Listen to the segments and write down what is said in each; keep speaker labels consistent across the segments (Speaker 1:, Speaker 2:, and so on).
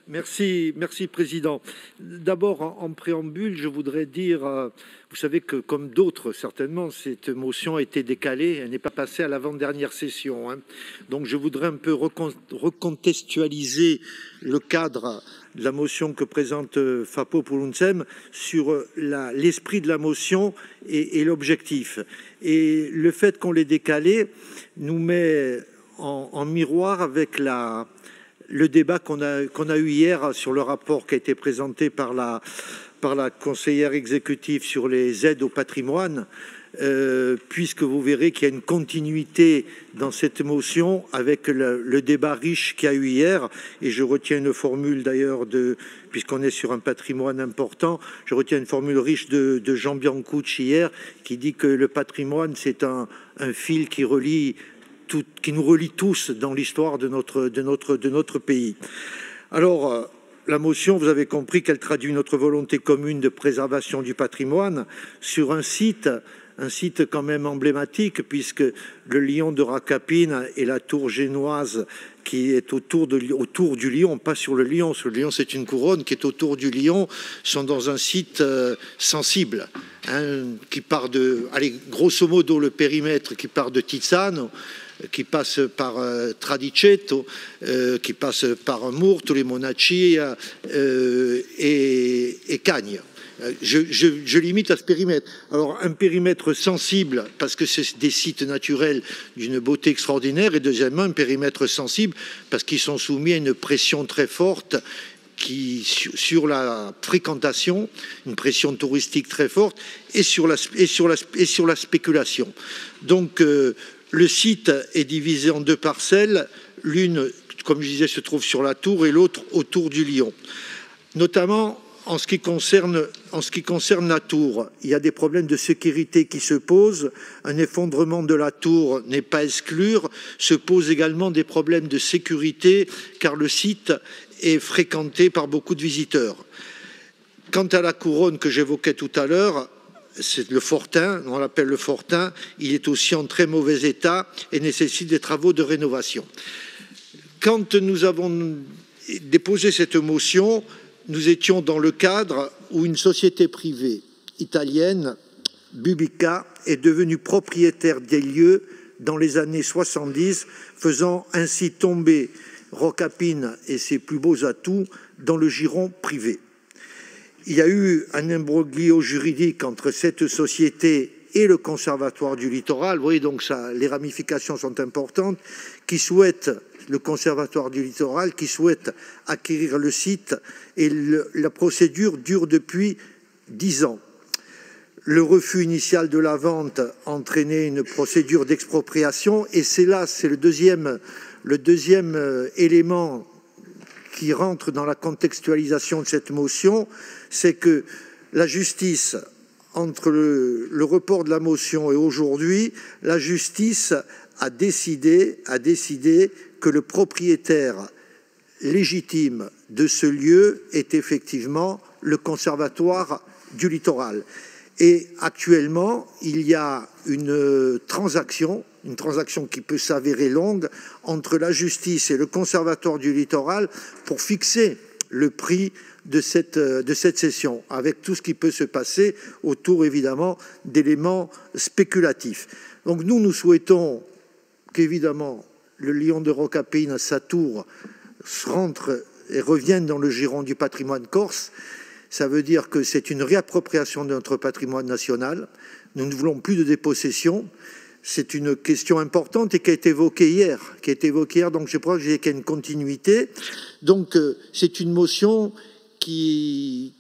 Speaker 1: Merci, Président. D'abord, en préambule, je voudrais dire, vous savez que comme d'autres, certainement, cette motion a été décalée, elle n'est pas passée à l'avant-dernière session, hein. Donc je voudrais un peu recontextualiser le cadre de la motion que présente Fapo Poulounsem sur l'esprit de la motion et l'objectif. Et le fait qu'on l'ait décalée nous met en miroir avec le débat qu'on a eu hier sur le rapport qui a été présenté par la conseillère exécutive sur les aides au patrimoine, puisque vous verrez qu'il y a une continuité dans cette motion avec le débat riche qu'il y a eu hier. Et je retiens une formule d'ailleurs, puisqu'on est sur un patrimoine important, je retiens une formule riche de Jean Biancucci hier, qui dit que le patrimoine, c'est un fil qui nous relie tous dans l'histoire de notre pays. Alors, la motion, vous avez compris qu'elle traduit notre volonté commune de préservation du patrimoine sur un site quand même emblématique, puisque le lion de Racapine et la tour génoise qui est autour du lion, pas sur le lion, c'est une couronne qui est autour du lion, sont dans un site sensible, hein, qui part grosso modo, le périmètre qui part de Tizzano, qui passe par Tradiceto, qui passe par Murto, les Monaci et Cagnes. Je limite à ce périmètre. Alors, un périmètre sensible, parce que c'est des sites naturels d'une beauté extraordinaire, et deuxièmement, un périmètre sensible, parce qu'ils sont soumis à une pression très forte sur la fréquentation, une pression touristique très forte, et sur la spéculation. Donc, le site est divisé en deux parcelles, l'une, comme je disais, se trouve sur la tour et l'autre autour du lion. Notamment, en ce qui concerne la tour, il y a des problèmes de sécurité qui se posent. Un effondrement de la tour n'est pas à exclure. Se posent également des problèmes de sécurité, car le site est fréquenté par beaucoup de visiteurs. Quant à la couronne que j'évoquais tout à l'heure, c'est le fortin, on l'appelle le fortin, il est aussi en très mauvais état et nécessite des travaux de rénovation. Quand nous avons déposé cette motion, nous étions dans le cadre où une société privée italienne, Bubica, est devenue propriétaire des lieux dans les années 70, faisant ainsi tomber Rocapine et ses plus beaux atouts dans le giron privé. Il y a eu un imbroglio juridique entre cette société et le Conservatoire du littoral. Vous voyez, donc les ramifications sont importantes. Le Conservatoire du littoral qui souhaite acquérir le site, et la procédure dure depuis 10 ans. Le refus initial de la vente entraînait une procédure d'expropriation, et c'est le deuxième élément qui rentre dans la contextualisation de cette motion, c'est que la justice, entre le report de la motion et aujourd'hui, la justice a décidé que le propriétaire légitime de ce lieu est effectivement le Conservatoire du littoral. Et actuellement, il y a une transaction qui peut s'avérer longue entre la justice et le Conservatoire du littoral pour fixer le prix de cette cession, avec tout ce qui peut se passer autour, évidemment, d'éléments spéculatifs. Donc nous souhaitons qu'évidemment le lion de Rocapine, sa tour, rentre et revienne dans le giron du patrimoine corse. Ça veut dire que c'est une réappropriation de notre patrimoine national. Nous ne voulons plus de dépossession. C'est une question importante et qui a été évoquée hier. Donc je crois qu'il y a une continuité. Donc c'est une motion qui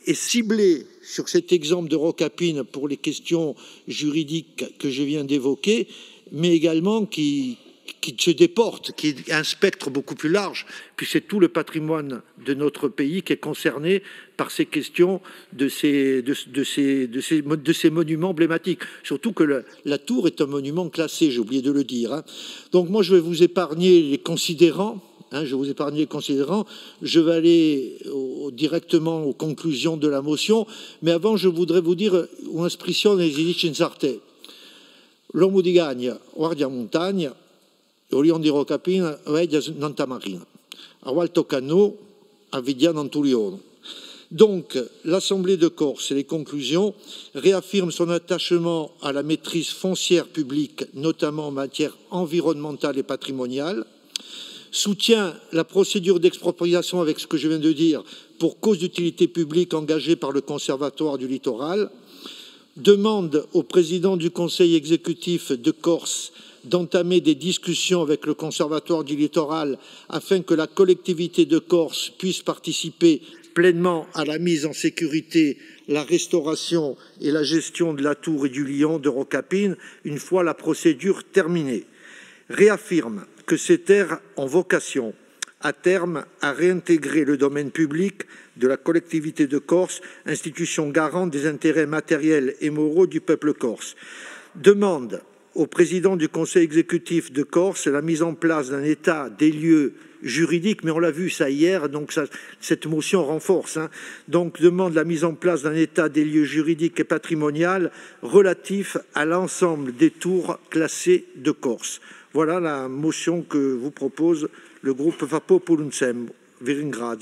Speaker 1: est ciblée sur cet exemple de Rocapine pour les questions juridiques que je viens d'évoquer, mais également qui se déporte, qui est un spectre beaucoup plus large, puis c'est tout le patrimoine de notre pays qui est concerné par ces questions de ces monuments emblématiques. Surtout que la tour est un monument classé, j'ai oublié de le dire, hein. Donc moi, je vais vous épargner les considérants. Je vais aller directement aux conclusions de la motion, mais avant, je voudrais vous dire une expression che si dice in Sartè. L'uomo di Gagna guarda montagna, e o lion di Rocapina vede Nanta Marina. A qual tocca a noi a Vidiane Anturione. Donc, l'Assemblée de Corse et les conclusions réaffirment son attachement à la maîtrise foncière publique, notamment en matière environnementale et patrimoniale, soutient la procédure d'expropriation avec ce que je viens de dire pour cause d'utilité publique engagée par le Conservatoire du littoral, demande au président du Conseil exécutif de Corse d'entamer des discussions avec le Conservatoire du littoral afin que la collectivité de Corse puisse participer pleinement à la mise en sécurité, la restauration et la gestion de la tour et du lion de Rocapine une fois la procédure terminée. Réaffirme que ces terres ont vocation, à terme, à réintégrer le domaine public de la collectivité de Corse, institution garante des intérêts matériels et moraux du peuple corse. Demande au président du Conseil exécutif de Corse la mise en place d'un état des lieux juridique, mais on l'a vu ça hier, donc cette motion renforce. Donc demande la mise en place d'un état des lieux juridiques et patrimonial relatif à l'ensemble des tours classées de Corse. Voilà la motion que vous propose le groupe Vapo Pulunsem. Viringrad.